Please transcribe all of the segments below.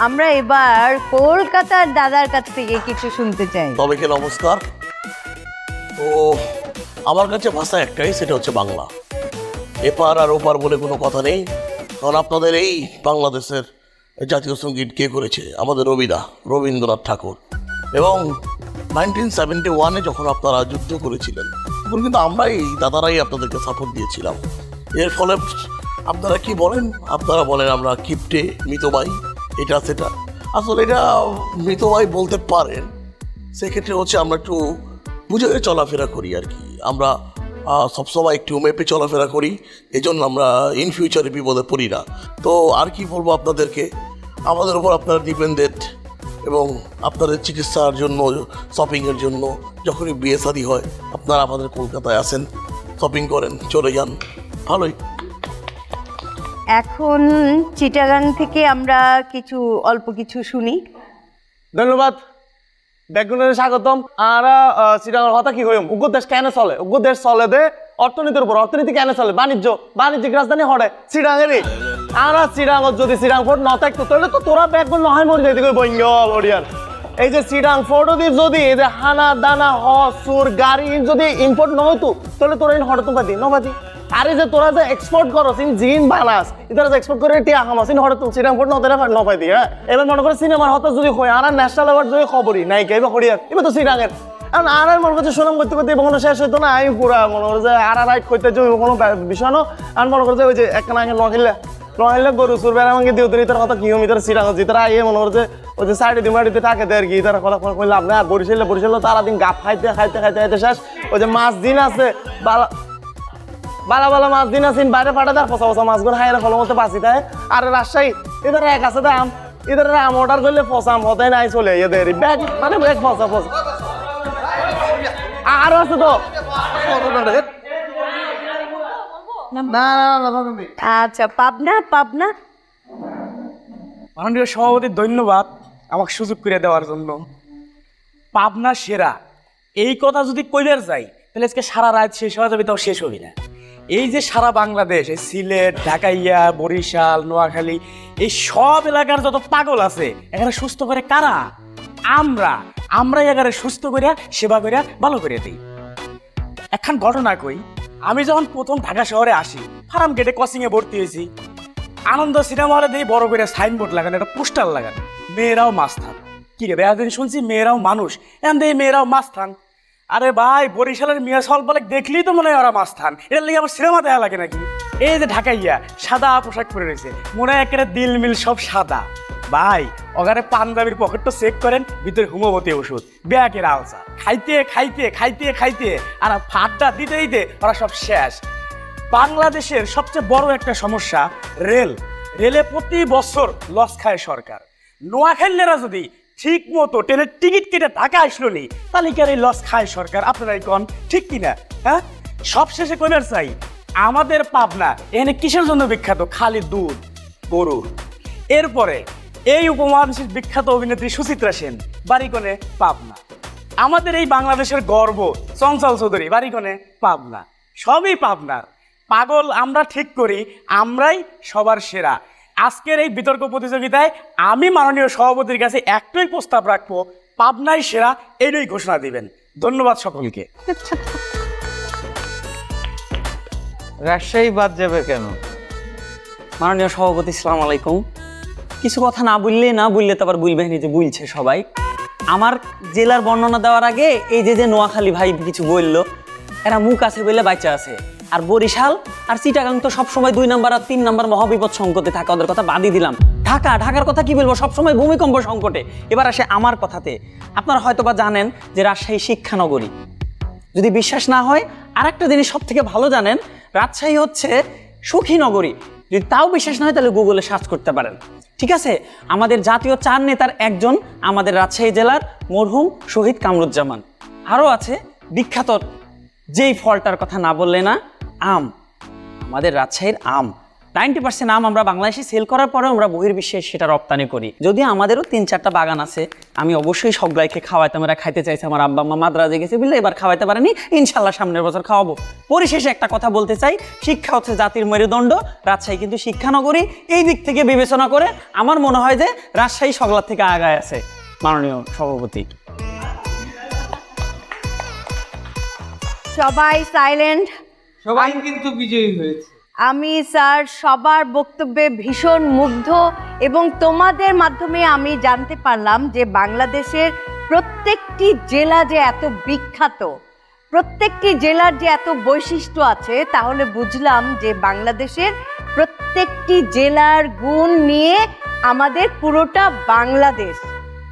আমরা এবার কলকাতার দাদার কাছ থেকে কিছু শুনতে চাই। সবাইকে নমস্কার। তো আমার কাছে ভাষা একটাই, সেটা হচ্ছে বাংলা। এপার আর ওপার বলে কোনো কথা নেই, কারণ আপনাদের এই বাংলাদেশের জাতীয় সঙ্গীত কে করেছে? আমাদের রবীন্দ্রনাথ ঠাকুর। এবং 1971-এ যখন আপনারা যুদ্ধ করেছিলেন, তখন কিন্তু আমরাই দাদারাই আপনাদেরকে সাপোর্ট দিয়েছিলাম। এর ফলে আপনারা কি বলেন? আপনারা বলেন আমরা কিপ্টে, মিতবাই, এটা সেটা। আসলে এটা মৃতভাই বলতে পারেন, সেক্ষেত্রে হচ্ছে আমরা একটু বুঝে চলাফেরা করি আর কি। আমরা সবসময় একটু মেপে চলাফেরা করি, এই জন্য আমরা ইন ফিউচারে বিপদে পড়ি না। তো আর কি বলবো আপনাদেরকে, আমাদের উপর আপনারা ডিপেন্ডেড, এবং আপনাদের চিকিৎসার জন্য, শপিংয়ের জন্য যখনই বিয়ে শাদী হয় আপনারা আমাদের কলকাতায় আসেন, শপিং করেন, চলে যান, ভালোই। এখন চিটাগাং থেকে আমরা অল্প কিছু শুনি। ধন্যবাদ, ব্যাকগ্রাউন্ডে স্বাগতম। আমরা চিটাগাং কথা কি হইম, উগ্র দেশ কেন চলে? উগ্র দেশ চলে দে অর্থনীতির উপর। অর্থনীতি কেন চলে? বাণিজ্যিক রাজধানী হরে চিটাগাংয়েরই। আমরা চিটাগাং যদি চিটাগাং ফোর্ট না থাকতো তাহলে তো তোরা ব্যাকগ্রাউন্ড নহয় মরে যাইতে বঙ্গল ওরিয়ান। এই যে চিটাগাং ফোর্ট যদি এই যে হানা দানা হসুর গাড়ি যদি ইম্পোর্ট ন হইতো তাহলে তোরা ইন হঠাৎ পাতি নবাদি। আরে যে তোরা যে এক্সপোর্ট করো জিন বানাস, ইতারা যে এক্সপোর্ট করে টিয়া হামাস ইন হঠাৎ চিটাগাং ফোর্ট নপাই দি। হ্যাঁ, এবার মনে করে সিনেমার হতো যদি হয় আর ন্যাশনাল অ্যাওয়ার্ড যদি খবরই নাই কে এবার হরিয়ার এবার তো চিটাগাংয়ের। আর আর মনে করছে সুনাম করতে করতে কোনো শেষ হইতো না। আমি পুরা মনে করে যে আর রাইট করতে যে কোনো বিষয় না। আর মনে করে যে ওই যে একটা আগে নহিলে গরু সুর বেড়া ভাঙে দিও তার কথা কি হম ইতারা চিটাগাং যেতারা আইয়ে মনে করে যে ওই যে সাইডে দিমাড়িতে থাকে আর কি। তারা কথা কইলাম না। আর বরিশালে তারা দিন গাপ খাইতে শেষ। ওই যে মাছ দিন আছে বালা মাছ দিন আছে বাইরে ফাটা তার ফসা মাছগুলো হাইরা ফলের মতো বাঁচি থাকে। আর রাজশাহী এদের এক আছে দাম, এদের আম অর্ডার করলে ফসাম হতে নাই চলে এদের ব্যাগ মানে ব্যাগ ফসা আর আছে তো। আচ্ছা, পাবনা মাননীয় সভাপতি ধন্যবাদ আমাকে সুযোগ করে দেওয়ার জন্য। পাবনা সেরা এই কথা যদি কইবার যাই তাহলে আজকে সারা রাত শেষ হয়ে যাবে, তাও শেষ হবি না। এই যে সারা বাংলাদেশ, এই সিলেট, ঢাকাইয়া, বরিশাল, নোয়াখালী, এই সব এলাকার যত পাগল আছে এখানে সুস্থ করে কারা? আমরাই এখানে সুস্থ করিয়া সেবা করিয়া ভালো করে দিই। এখন ঘটনা কই, আমি যখন প্রথম ঢাকা শহরে আসি, ফার্ম গেটে কোচিংয়ে ভর্তি হয়েছি। আনন্দ সিনেমা হলে দিয়ে বড় করে সাইনবোর্ড লাগানো, একটা পোস্টার লাগানো, মেয়েরাও মাছ থান। কি রে বেড়াদিন শুনছি মেয়েরাও মানুষ, এখান দিয়ে মেয়েরাও মাছ থান। আরে ভাই, বরিশালের মেয়ে সল বলে দেখলেই তো মনে হয় ওরা মাছ থান। এটার লেগে আমার সিনেমা দেখা লাগে নাকি? এই যে ঢাকাইয়া সাদা পোশাক পরে রয়েছে, মনে হয় একেবারে দিল মিল সব সাদা। ভাই ওখানে পাঞ্জাবির পকেটটা চেক করেন, ভিতরে হোমিওপ্যাথি ওষুধ, ব্যাগের আলসা, খাইতে আর ফাটটা দিতে ওরা সব শেষ। বাংলাদেশের সবচেয়ে বড় একটা সমস্যা রেলে প্রতি বছর লস খায় সরকার। নোয়াখালীরা যদি ঠিক মতো ট্রেনের টিকিট কেটে ঢাকা আসলো নি, তাহলে কি আর এই লস খায় সরকার? আপনারাই কন ঠিক কিনা? হ্যাঁ, সব শেষে কইবার চাই, আমাদের পাবনা এখানে কিসের জন্য বিখ্যাত? খালি দুধ, গরু। এরপরে এই উপমহাদেশের বিখ্যাত অভিনেত্রী সুচিত্রা সেন, বাড়িকনে পাবনা। আমাদের এই বাংলাদেশের গর্ব চঞ্চল চৌধুরী, বাড়িকনে পাবনা। সবই পাবনার। পাগল আমরা ঠিক করি, আমরাই সবার সেরা। আজকের এই বিতর্ক প্রতিযোগিতায় আমি মাননীয় সভাপতির কাছে একটাই প্রস্তাব রাখবো, পাবনাই সেরা, এটাই ঘোষণা দিবেন। ধন্যবাদ সকলকে। রাজশাহী বাদ যাবে কেন? মাননীয় সভাপতি সালাম আলাইকুম। কিছু কথা না বললে তো আবার বুঝবেন যে বুঝছে সবাই। আমার জেলার বর্ণনা দেওয়ার আগে এই যে নোয়াখালী ভাই কিছু বললো, এরা মুখ আছে বলে বাচ্চা আছে। আর বরিশাল আর চিটাগাং তো সবসময় 2 নাম্বার আর 3 নাম্বার মহাবিপদ সংকটে থাকে, ওদের কথা বাদই দিলাম। ঢাকার কথা কি বলবো, সবসময় ভূমিকম্প সংকটে। এবার আসে আমার কথাতে। আপনারা হয়তো বা জানেন যে রাজশাহী শিক্ষানগরী। যদি বিশ্বাস না হয়, আর একটা জিনিস সব থেকে ভালো জানেন, রাজশাহী হচ্ছে সুখী নগরী। যদি তাও বিশ্বাস না হয় তাহলে গুগলে সার্চ করতে পারেন। ঠিক আছে, আমাদের জাতীয় 4 নেতার একজন আমাদের রাজশাহী জেলার মরহুম শহীদ কামরুজ্জামান। আরও আছে বিখ্যাত, যেই ফলটার কথা না বললে না, আম। আমাদের রাজশাহীর আম 90% আম আমরা বাংলাদেশে সেল করার পরেও আমরা বহির্বিশ্বে সেটা রপ্তানি করি। যদি আমাদেরও 3-4টা বাগান আছে, আমি অবশ্যই সবগুলাইকে খাওয়াইতাম। এরা খাইতে চাইছে, আমার আব্বা আম্মা মাদ্রাজে গেছে বলে এবার খাওয়াইতে পারেনি, ইনশাল্লাহ সামনের বছর খাওয়াবো। পরিশেষে একটা কথা বলতে চাই, শিক্ষা হচ্ছে জাতির মেরুদণ্ড। রাজশাহী কিন্তু শিক্ষানগরী। এই দিক থেকে বিবেচনা করে আমার মনে হয় যে রাজশাহী সগলার থেকে আগায় আছে। মাননীয় সভাপতি, সবাই সাইলেন্ট। সবাই কিন্তু বিজয়ী হয়েছে। আমি স্যার সবার বক্তব্যে ভীষণ মুগ্ধ, এবং তোমাদের মাধ্যমে আমি জানতে পারলাম যে বাংলাদেশের প্রত্যেকটি জেলা যে এত বিখ্যাত, প্রত্যেকটি জেলার যে এত বৈশিষ্ট্য আছে, তাহলে বুঝলাম যে বাংলাদেশের প্রত্যেকটি জেলার গুণ নিয়ে আমাদের পুরোটা বাংলাদেশ,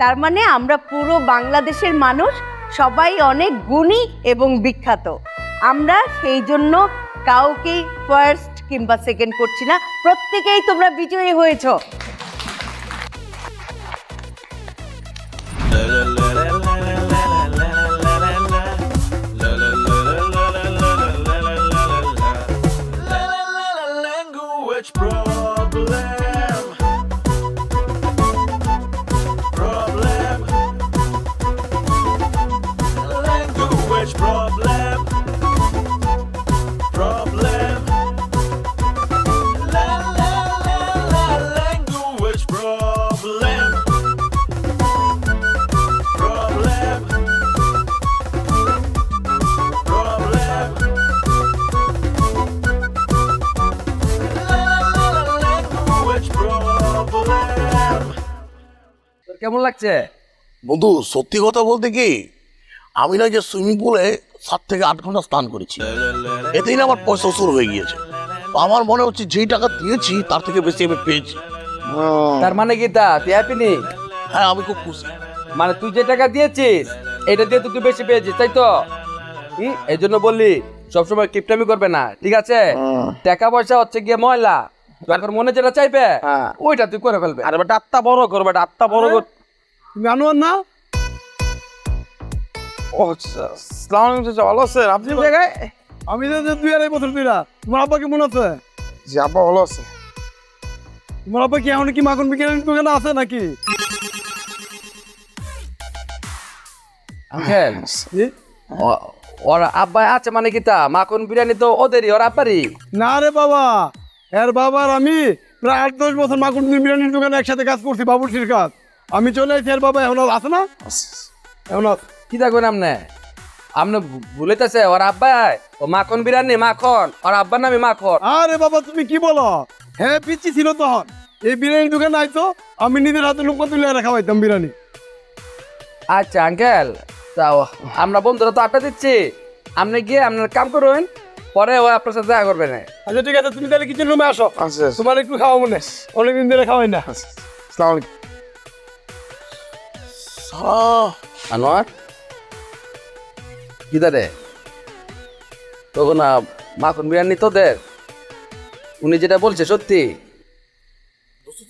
তার মানে আমরা পুরো বাংলাদেশের মানুষ সবাই অনেক গুণী এবং বিখ্যাত। আমরা সেই জন্য কাউকেই ফার্স্ট কিংবা সেকেন্ড করছি না, প্রত্যেকেই তোমরা বিজয়ী হয়েছো। Language problem. Problem. Language problem. Problem. La la la la language problem. Problem. Problem. Language problem. কেমন লাগছে? বন্ধু সত্যি কথা বলতে কি, আমি না যে সুইমিং পুলে 7 থেকে 8 ঘন্টা স্নান করেছি, এতেই না আমার পয়সা উসুল হয়ে গিয়েছে। আমার মনে হচ্ছে যেই টাকা দিয়েছি তার থেকে বেশি আমি পেয়েছি। তার মানে কি তা তুই হ্যাপি নি? হ্যাঁ, আমি খুব খুশি। মানে তুই যে টাকা দিয়েছিস এটা দিয়ে তো তুই বেশি পেয়েছিস, তাই তো? এই জন্য বললি সবসময় কিপটামি করবে না, ঠিক আছে? টাকা পয়সা হচ্ছে গিয়ে ময়লা, যখন মনে যেটা চাইবে ওইটা তুই করে ফেলবে। আরে বেটা আত্মা বড় কর, বেটা আত্মা বড় কর। তুমি আনোয়ার না? ও সালাম আলাইকুম চাচা, ভালো আছেন আপনি? জায়গায় আমি তো 2-2.5 বছর ধরে। তোমার আব্বা কেমন আছে? জি আব্বা ভালো আছে। তোমার আব্বা কি এখন কি মাখন বিজ্ঞানের দোকানে আছে নাকি? আঙ্কেল ওর আব্বা আছে মানে কি তা? মাখন বিরিয়ানি তো ওদেরই, ওর আব্বারই। না রে বাবা, এর বাবার আমি প্রায় 8-10 বছর মাখন বিরিয়ানির দোকানে একসাথে কাজ করছি, বাবুর্চির কাজ। আমি চলে আসছি, এর বাবা এখন আছে না? এখন কি দেখবেন আপনি? আপনি ভুলেতেছে ওর আব্বা ও মাখন বিরিয়ানি, মাখন ওর আব্বার নামে মাখন। আরে বাবা তুমি কি বলো? হ্যাঁ পিচ্ছি ছিল তখন, এই বিরিয়ানির দোকানে আইতো, আমি নিজের হাতে লোক তুলে খাওয়াইতাম বিরিয়ানি। আচ্ছা আঙ্কেল, তাও আমরা বন্ধুরা তো আড্ডা দিচ্ছি, আপনি গিয়ে আপনার কাম করুন, পরে ও আপনার সাথে দেখা করবে না। আচ্ছা ঠিক আছে, তুমি তাহলে কিচেন রুমে আসো, আচ্ছা তোমার একটু খাওয়া মনে, অনেকদিন ধরে খাওয়াই না। আসসালামু আলাইকুম। সারা আনোয়ার কি দারে তখন মাখন বিরিয়ানি তোদের? উনি যেটা বলছে সত্যি?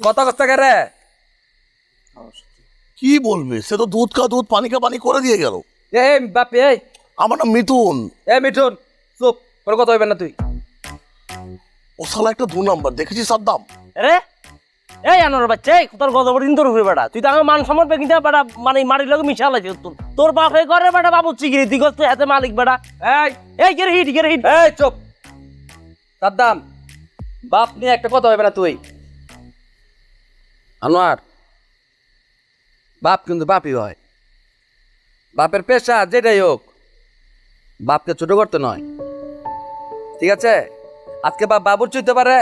কথা কথা রে কি বলবে, সে তো দুধ কা দুধ পানি কা পানি করে দিয়ে গেল। এই বাপি, এই আমার নাম মিথুন। মিঠুন চুপ, কোনো কথা হইবে না তুই। ও শালা একটা 2 নাম্বার, দেখেছি সাদ্দাম? রে এই আনোর বাচ্চা, এই তোর গত বড় ইন্দুর হয়ে বেড়া, তুই তো আমার মান সম্মান পেয়ে কিন্তু বেড়া মানে মারির লোক মিশা লাগছে। তোর বাপে করে বেড়া বাবু চিগিরি, তুই করতে হাতে মালিক বেড়া। এই এই গেরে হিট গেরে হিট। এই চুপ সাদ্দাম, বাপ নিয়ে একটা কথা হইবে না তুই। আনোয়ার বাপ কিন্তু বাপই হয়, বাপের পেশা যেটাই হোক, বাপকে ছোট করতে নয়, ঠিক আছে? আজকে বাপ বাবুর চইতে পারে,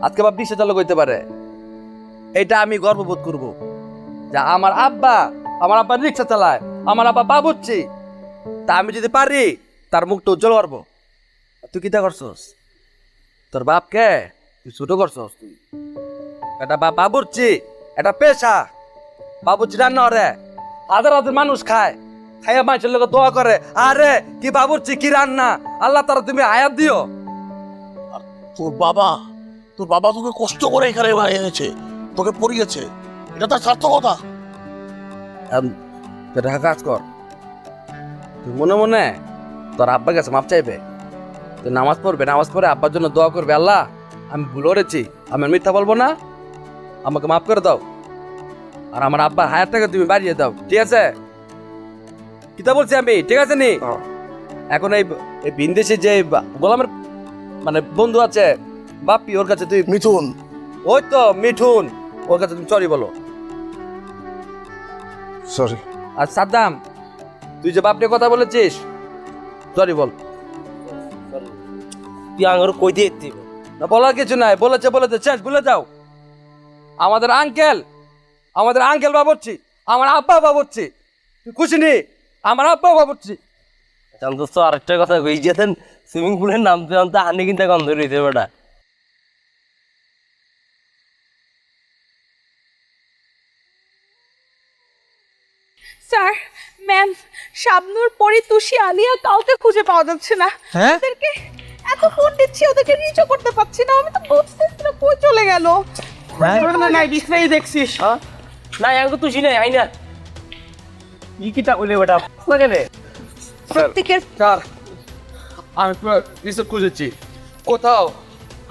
আজকে বাপ বিশ্ব চালক হইতে পারে, এটা আমি গর্ববোধ করব যে আমার আব্বা রিক্সা চালায়, আমার আব্বা বাবুচ্ছি, তা আমি যদি পারি তার মুখটা উজ্জ্বল করবো। তুই কিতা করছস? তোর বাপকে তুই ছোট করছস। তুই এটা বাবুর্চি, এটা পেশা। বাবুর্চি রান্না করে হাজার হাজার মানুষ খায়, খাইয়া মানুষের লোক দোয়া করে, আরে কি বাবুর্চি কি রান্না, আল্লাহ তারা তুমি আয়াত দিও। তোর বাবা তোকে কষ্ট করে এখানে এনেছে, তোকে পড়িয়েছে, এটা তার সার্থকতা। তুই কাজ কর, তুই মনে মনে তোর আব্বার কাছে মাপ চাইবে, তুই নামাজ পড়বে, নামাজ পড়ে আব্বার জন্য দোয়া করবে, আল্লাহ আমি ভুল করেছি, আমি মিথ্যা বলবো না, আমাকে মাফ করে দাও। আর আমার আব্বার হায়ার টাকা তুমি বাড়িয়ে দাও, ঠিক আছে? কিতা বলছি আমি, ঠিক আছে নি? এখন এই এই বিন্দেশি যে গোলামের মানে বন্ধু আছে বাপ্পি, ওর কাছে তুই মিথুন, ওই তো মিঠুন, ওর কাছে তুমি সরি বলো। সরি। আর সাদ্দাম, তুই যে বাপ নিয়ে কথা বলেছিস, সরি বল। তুই আঙুর কই দিয়ে দিবি না বলার কিছু নাই, বলেছে শেষ, ভুলে যাও। আমাদের আঙ্কেল বাবুর্চি, আমার আব্বা বাবুর্চি, তুই খুশি নি? আমার আব্বা বাবুর্চি। জান দোস্ত আরেকটা কথা কই যেতেন সুইমিং পুলের নামতে নামতে হানি কিন্তু গন্ধ রইতে বেটা। স্যার, ম্যাম, শাবনূর, পরি, তুষি, আলিয়া কাউকে খুঁজে পাওয়া যাচ্ছে না। ওদেরকে এত ফোন দিচ্ছি, ওদেরকে রিচও করতে পারছি না। আমি তো বুঝতেছি না কই চলে গেল। নাই ডিসপ্লেই দেখছিস না আঙ্গু তুই নাই আই না ই কিটা কইলে বেটা লাগে রে প্রত্যেকের স্যার, আমি পুরো রিসোর্ট খুঁজেছি, কোথাও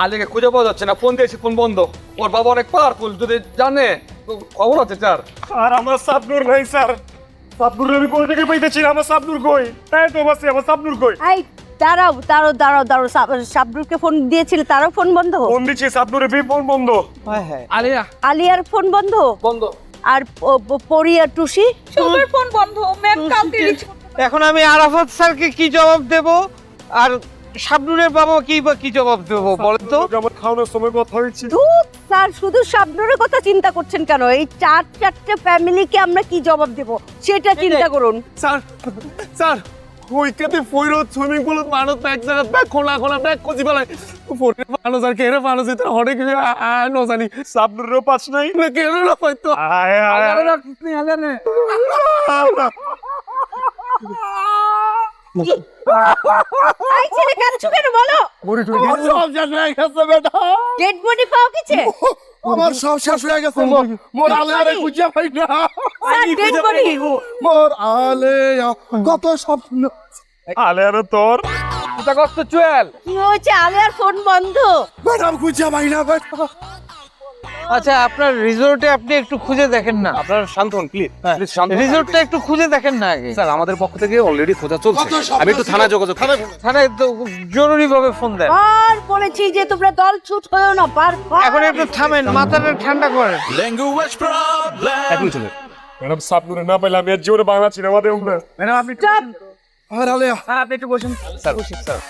আলিকে খুঁজে পাওয়া যাচ্ছে না। ফোন দিয়েছি, ফোন বন্ধ। ওর বাবা অনেক পাওয়ারফুল, যদি জানে তো খবর আছে স্যার। আর আমার সাবনুর নাই স্যার, সাবনুর আমি কোথা থেকে পাইতেছি না, আমার সাবনুর কই? তাই তো বাসি, আমার সাবনুর কই? এই দাঁড়াও শাবনুরকে ফোন দিয়েছিল, তারও ফোন বন্ধ। ফোন দিচ্ছি সাবনুরে, ফোন বন্ধ। আলিয়া আলিয়ার ফোন বন্ধ, বন্ধ। আর পরি আর টুসি সবার ফোন বন্ধ। ম্যাম কাউকে রিচ এখন আমি আরাফাত স্যারকে কি জবাব দেব আর শাবনুরের বাবা কি জবাব দেব বলেন তো? আমার খাওয়ানোর সময় কথা হয়েছে। ধুৎ, স্যার শুধু শাবনুরের কথা চিন্তা করছেন কেন? এই চারটে ফ্যামিলিকে আমরা কি জবাব দেব সেটা চিন্তা করুন। স্যার ওইটাতে ফইরত সুইমিং পুলত মানুষ এক জায়গা ব্যাগ খোলা ব্যাগ খুঁজি পেলাই ফোরে মানুষ আর কেড়ে মানুষ এটা হরে কিছু ন জানি সাবনুরেরও পাস নাই না কেড়ে না হয়তো এই ছেলে কাঁদছো কেন বলো? সব শেষ হয়ে গেছে বেটা, ডেড বডি পাও গেছে? আমার সব শেষ হয়ে গেছে। মোর আলে খুঁজে পাই না, স্যার ডেড বডি মোর আলে কত স্বপ্ন আলে আর তোর এটা কষ্ট চুয়েল। কি হয়েছে? আলিয়ার ফোন বন্ধ। ম্যাডাম খুঁজে পাই না বেটা। আচ্ছা আপনার রিসোর্টে আপনি একটু খুঁজে দেখেন না, আপনার শান্ত হন প্লিজ, প্লিজ শান্ত হন। রিসোর্টটা একটু খুঁজে দেখেন না আগে। স্যার আমাদের পক্ষ থেকে অলরেডি খোঁজা চলছে, আমি একটু থানায় যোগাযোগ করছি। থানায় তো জরুরি ভাবে ফোন দেন। আর বলেছি যে তোমরা দল ছুট হয়েও না, এখন একটু থামেন, মাথাটা ঠান্ডা করেন। Language problem. এখন চলে ম্যাডাম সাবনুরে না পাইলে আমি আর জীবনে বাংলা সিনেমা দেব না। ম্যাডাম আপনি আর আলেয়া স্যার আপনি একটু বসুন। স্যার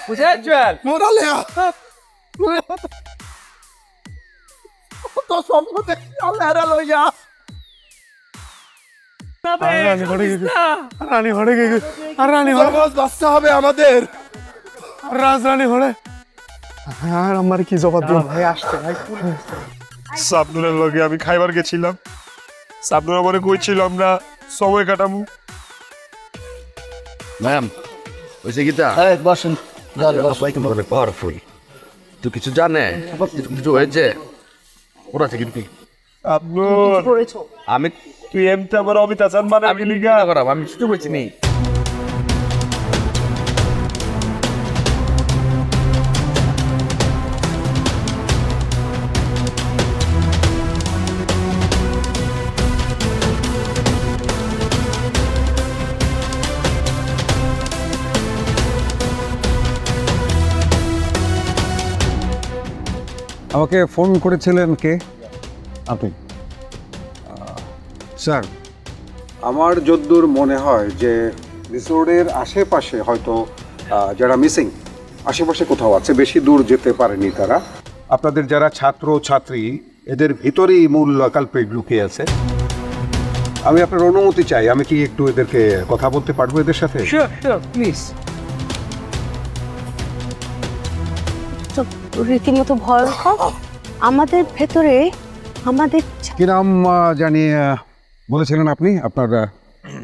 বুঝলেন চুয়েল? মোর আলেয়া তো স্বপ্ন দেখি আল্লাহরা লইয়া রানী হড়ে গেছে, রানী হড়ে গেছে, আর রানী হড়ে বাঁচতে হবে আমাদের, রাজরানী হড়ে। আর আমার কি জবাব দিন ভাই? আসতে ভাই সাবনুরের লগে আমি খাইবার গেছিলাম, সাবনুর আমারে কইছিল আমরা সময় কাটামু। ম্যাম ওই যে গীতা বসেন। অনেক পাওয়ারফুল, তুই কিছু জানে কিছু হয়েছে ওরা থেকে কি সাবনুর আমি তুই এমটা আমার অমিতাচান মানে আমি লিগা করাব, আমি শুধু বলছি নি। আমাকে ফোন করেছিলেন কে? আপনি? স্যার, আমার যদ্দূর মনে হয় যে রিসোর্টের আশেপাশে হয়তো যারা মিসিং আশেপাশে কোথাও আছে, বেশি দূর যেতে পারেনি তারা। আপনাদের যারা ছাত্র ছাত্রী এদের ভিতরেই মূল কালপ্রিট লুকিয়ে আছে। আমি আপনার অনুমতি চাই, আমি কি একটু এদেরকে কথা বলতে পারবো এদের সাথে? Sure please. রীতিমতো ভয়ঙ্কর। আমাদের ভেতরে আমাদের কি নাম জানি বলেছিলেন আপনি আপনার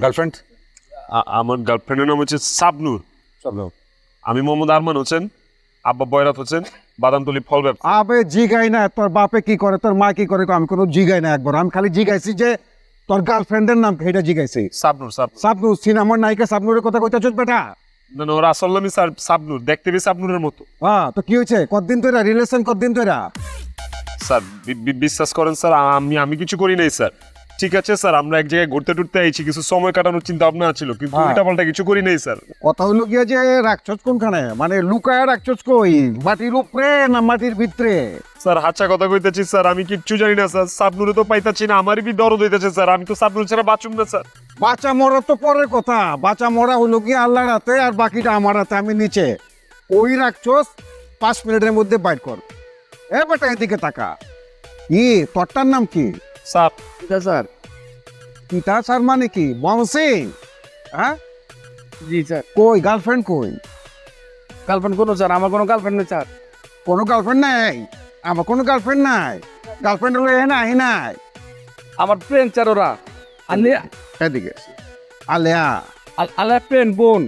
গার্লফ্রেন্ড? আমার গার্লফ্রেন্ডের নাম হচ্ছে সাবনুর। আমি মোহাম্মদ আরমান হোসেন, আব্বা বয়রাত হোসেন, বাদামতলি ফল ব্যবসা। আবে জিগাই না তোর বাপে কি করে, তোর মা কি করে, আমি কোনো জিগাই না একবার। আমি খালি জিগাইছি যে তোর গার্লফ্রেন্ডের নাম কি, এটা জিগাইছি। সাবনুর সাবনুর সিনেমার নায়িকা সাবনুরের কথা কইতেছ বেটা? না না, ওরা আসল নামই স্যার সাবনুর, দেখতে বেশ সাবনুরের মতো। হ্যাঁ, তো কি হয়েছে? কতদিন তোরা রিলেশন, কতদিন তোরা? স্যার বিশ্বাস করেন স্যার, আমি কিছু করি নাই স্যার। ঠিক আছে স্যার, আমরা এক জায়গায় ঘুরতে টুরতে আইছি, কিছু সময় কাটানোর চিন্তা ভাবনা ছিল, কিন্তু উল্টা পাল্টা কিছু করি নাই স্যার। কথা হলো গিয়ে যে রাখছস কোনখানে, মানে লুকায় রাখছস কই? মাটির উপরে না মাটির ভিতরে? স্যার হাচ্চা কথা কইতেছি স্যার, আমি কিচ্ছু জানি না স্যার। সাবনুরে তো পাইতাছি না, আমারই বি দরদ হইতেছে স্যার। আমি তো সাবনুর ছাড়া বাঁচুম না স্যার। বাঁচা মরা তো পরের কথা, বাঁচা মরা হলো গিয়ে আল্লাহর হাতে, আর বাকিটা আমার হাতে। আমি নিচে ওই রাখছস, 5 মিনিটের মধ্যে বাইর কর। এ বেটা এদিকে তাকা। কি তোরটার নাম কি? সাপ। স্যার কিতা স্যার মানে কি? বংশী? হ্যাঁ জি স্যার। কই গার্লফ্রেন্ড কই? গার্লফ্রেন্ড কোনো স্যার, আমার কোনো গার্লফ্রেন্ড নেই স্যার। কোনো গার্লফ্রেন্ড নাই? আমার কোনো গার্লফ্রেন্ড নাই। গার্লফ্রেন্ড হলো এ নাই নাই। আমার ফ্রেন্ড স্যার ওরা। আলিয়া এদিকে আলেয়া। আলিয়া ফ্রেন্ড, বোন।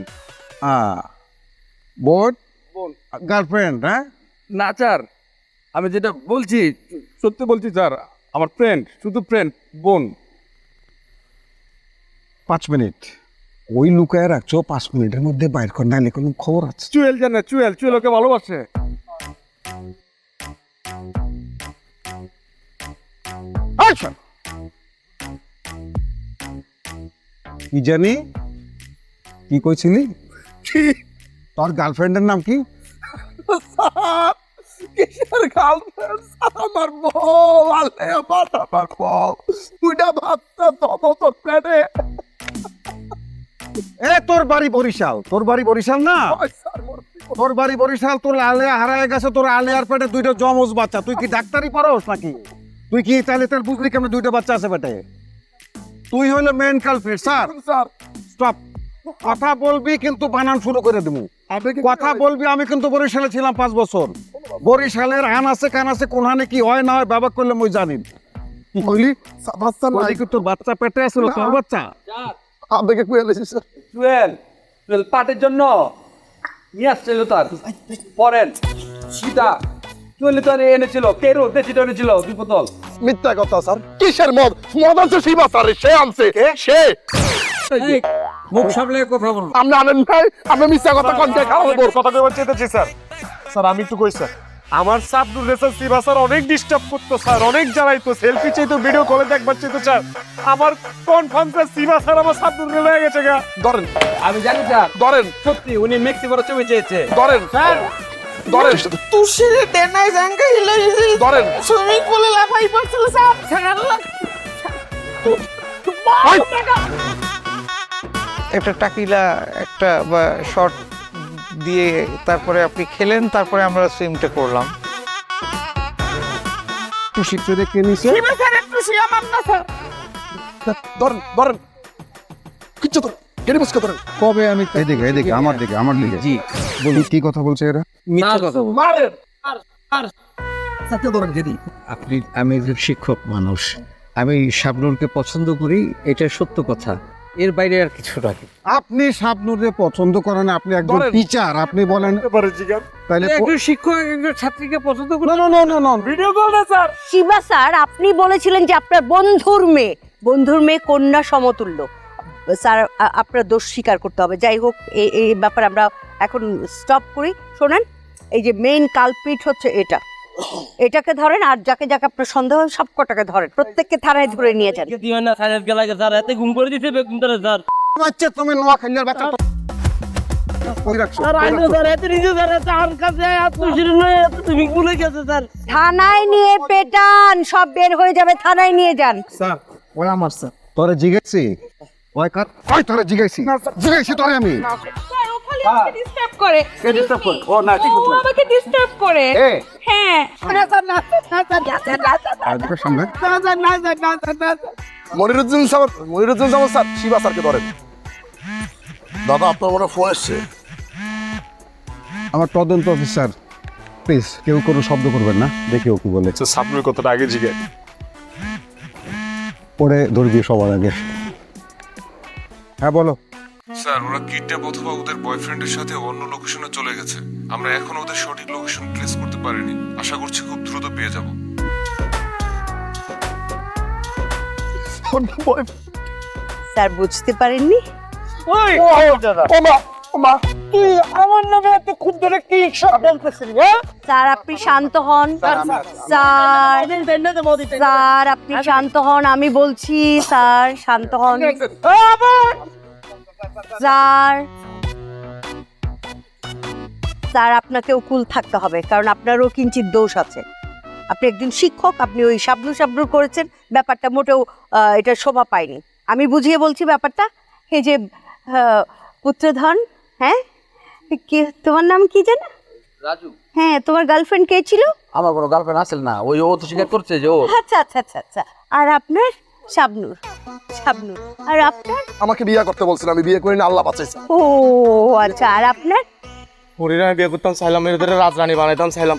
বোন বোন গার্লফ্রেন্ড? হ্যাঁ না স্যার, আমি যেটা বলছি সত্যি বলছি স্যার, আমার ফ্রেন্ড, শুধু ফ্রেন্ড, বোন। 5 মিনিট ওই লুকায় রাখছো, 5 মিনিটের মধ্যে বাইর কর, নাইলে কোনো খবর আছে? চুয়েল জানে, চুয়েল ওকে ভালোবাসে। আচ্ছা কি জানি কি কইছিলি? তোর গার্লফ্রেন্ডের নাম কি? কিসের গার্লফ্রেন্ড? আমার বউ। আলিয়া আমার বউ। দুইটা বাচ্চা তো প্লেটে। এ তোর বাড়ি বরিশাল? তোর বাড়ি বরিশাল না? তোর বাড়ি বরিশাল, তোর আলেয়া হারায় গেছে। তোর আলেয়ার পেটে 2টা জমজ বাচ্চা। তুই কি ডাক্তারি পড়োস নাকি? তুই কি তাহলে তার বুঝলি কেমন 2টা বাচ্চা আছে পেটে? তুই হইলে মেন কালপ্রিট। Sir stop. কথা বলবি কিন্তু বানান শুরু করে দেবো। কথা বলবি। আমি কিন্তু বরিশালে ছিলাম 5 বছর। বরিশালের আন আছে কান আছে, কোনখানে কি হয় না হয় ব্যবহার করলে মই জানি। কি কইলি? বাচ্চা নাই? তোর বাচ্চা পেটে আছে? তোর বাচ্চা আপনাকে কুয়ে লেছি স্যার। চুয়েল পাটের জন্য নিয়ে আসছিল তার। পরেন সীতা চুয়েল তো এনেছিল, কেরো দেশিটা এনেছিল 2 বোতল। মিথ্যা কথা স্যার। কিসের মদ? মদ আছে শিবা স্যার, সে আনছে। সে মুখ সামলে কথা বল। আপনি আনেন ভাই, আপনি মিথ্যা কথা কনকে খাওয়াবো। কথা কইবার চেয়েছি স্যার। স্যার আমি একটু কই স্যার, আমার সাবনুর রেসার সিবা স্যার অনেক ডিস্টার্ব করতো স্যার, অনেক জ্বালাইতো, সেলফি চাইতো, ভিডিও কলে দেখবার চাইতো স্যার। আমার কনফার্ম স্যার সিবা স্যার আমার সাবনুর হয়ে গেছে গা। ধরেন, আমি জানি স্যার, ধরেন, সত্যি উনি মেক্সিকোর ছবি চেয়েছে। ধরেন স্যার ধরেন, তুষিরে দেনাই জাঙ্গা হিলে ধরেন। সুইমিং পুলে লাফাই পড়ছিল স্যার। একটা টাকিলা একটা শর্ট দিয়ে তারপরে আপনি খেলেন, তারপরে আমরা সুইমটা করলাম। শিখতে দেখে নিছে। ধরেন কিচ্ছু ধরেন, কেটে বসকে ধরেন। কবে আমি এদিকে আমার দিকে জি বলি, কি কথা বলছে এরা? মিথ্যা কথা বল। মারেন। আপনি, আমি একজন শিক্ষক মানুষ, আমি শাবনুরকে পছন্দ করি, এটা সত্য কথা, এর বাইরে আর কিছু রাখি। আপনি শাবনুরে পছন্দ করেন, আপনি একজন টিচার, আপনি বলেন তাহলে একজন শিক্ষক একজন ছাত্রীকে পছন্দ করি। না ভিডিও কল না স্যার। শিবা স্যার, আপনি বলেছিলেন যে আপনার বন্ধুর মেয়ে কন্যা সমতুল্য। স্যার আপনার দোষ স্বীকার করতে হবে। যাই হোক, এই ব্যাপারে আমরা এখন স্টপ করি। শোনেন, এই যে মেইন কালপিট হচ্ছে এটাকে ধরেন, আর যাকে যাকে আপনার সন্দেহ হয় সব কটাকে ধরেন, প্রত্যেককে থানায় ধরে নিয়ে যান। দিও না স্যার, গেলাকে স্যার এতে ঘুম করে দিতে বেগুন ধরে স্যার। বাচ্চা তুমি নোয়াখালীর বাচ্চা কই রাখছো? স্যার আইনো স্যার এতে নিজে স্যার তার কাছে আত্মশিরীর নয়, এত তুমি ভুলে গেছে স্যার। থানায় নিয়ে পেটান, সব বের হয়ে যাবে, থানায় নিয়ে যান। স্যার ওই আমার স্যার তোরে জিজ্ঞেসি, ওই কার ওই তোরে জিজ্ঞেসি তোরে আমি। স্যার ও খালি আমাকে ডিস্টার্ব করে। কে ডিস্টার্ব করে? ও না ঠিক ও আমাকে ডিস্টার্ব করে। এ হ্যাঁ। না স্যার, না আজকে সামনে মনিরুদ্দিন স্যার শিবা স্যারকে ধরেন। দাদা আপনার মনে ফোন এসছে। আমার তদন্ত অফিসার, প্লিজ কেউ কোনো শব্দ করবেন না, দেখি ও কি বলে। সাবনুর কথাটা আগে জিজ্ঞেস। পরে ধরবি সবার আগে। হ্যাঁ বলো। স্যার ওরা কিডন্যাপ অথবা ওদের বয়ফ্রেন্ডের সাথে অন্য লোকেশনে চলে গেছে। আমরা এখন ওদের সঠিক লোকেশন ট্রেস করতে পারিনি, আশা করছি খুব দ্রুত পেয়ে যাব। স্যার বুঝতে পারেননি? ওমা তুই আমার নামে এত ক্ষুদ্র কি সব বলতেছিস হ্যাঁ? স্যার আপনি শান্ত হন স্যার স্যার আপনি শান্ত হন, আমি বলছি স্যার শান্ত হন স্যার। স্যার আপনাকেও কুল থাকতে হবে, কারণ আপনারও কিঞ্চিত দোষ আছে। আপনি একজন শিক্ষক, আপনি ওই শাবলু শাবলু করেছেন, ব্যাপারটা মোটেও এটা শোভা পায়নি। আমি বুঝিয়ে বলছি ব্যাপারটা। এই যে পুত্রধন, হ্যাঁ কি তোমার নাম কি জানো? রাজু, হ্যাঁ, তোমার গার্লফ্রেন্ড কে ছিল? আমার কোনো গার্লফ্রেন্ড আসল না, ওই ও তো স্বীকার করছে যে ও। আচ্ছা আচ্ছা আচ্ছা আচ্ছা। আর আপনার? শাবনূর। শাবনূর। আর আপনার? আমাকে বিয়ে করতে বলছেন, আমি বিয়ে করি না, আল্লাহ বাঁচাইছে। ও আচ্ছা। আর আপনার? পরিরা বিয়ে করতাম চাইলাম, এদের রাজরানী বানাইতাম চাইলাম।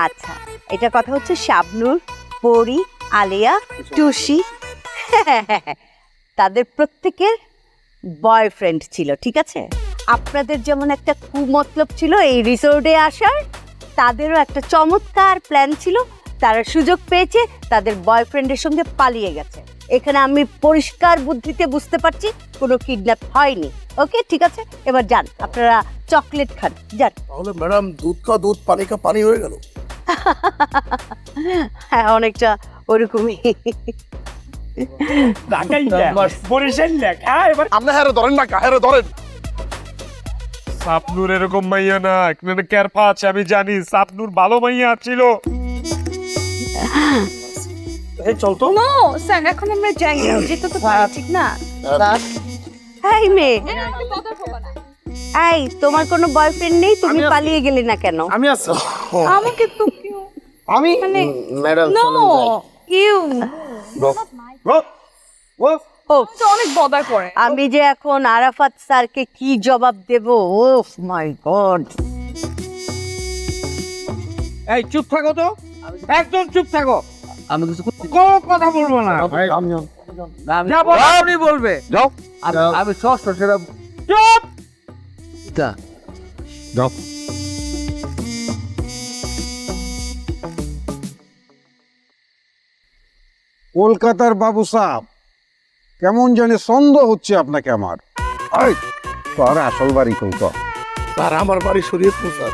আচ্ছা, এটা কথা হচ্ছে শাবনূর, পরি, আলিয়া, টুসি তাদের প্রত্যেকের বয়ফ্রেন্ড ছিল, ঠিক আছে? আপনাদের যেমন একটা কুমতলব ছিল এই রিসোর্টে আসার, তাদেরও একটা চমৎকার প্ল্যান ছিল। তারা সুযোগ পেয়েছে, তাদের বয়ফ্রেন্ডের সঙ্গে পালিয়ে গেছে। এখানে আমি পরিষ্কার বুদ্ধিতে বুঝতে পারছি কোনো কিডন্যাপ হয়নি। ওকে, ঠিক আছে, এবার যান, আপনারা চকলেট খান, যান। তাহলে ম্যাডাম দুধ খা দুধ, পানি খা পানি হয়ে গেল। হ্যাঁ, অনেকটা ওরকমই। আপনি হ্যাঁ ধরেন না, হ্যাঁ ধরেন। সাপনুর এরকম মাইয়া না, এখানে ক্যারপা আছে আমি জানি। সাপনুর ভালো মাইয়া ছিল। চল তো। নো স্যার, এখন আমরা যাই না, যেতে তো পারি, ঠিক না? এই মেয়ে, এই তোমার কোনো বয়ফ্রেন্ড নেই, তুমি পালিয়ে গেলে না কেন? আমি আছি। আমাকে তো আমি মানে ম্যাডাম নো ইউ ও অনেক বদার করে। আমি যে এখন আরাফাত স্যারকে কি জবাব দেব, ওহ মাই গড। এই চুপ থাকো তো, একদম চুপ থাকো, আমি কিছু কোনো কথা বলবো না। যা বলবো আপনি বলবে। যাও আমি ষষ্ঠ সেটা চুপ। যাও। কলকাতার বাবু সাহেব, কেমন জানি সন্দেহ হচ্ছে আপনাকে আমার। তোর আসল বাড়ি কোনটা? স্যার আমার বাড়ি শরীয়তপুর স্যার।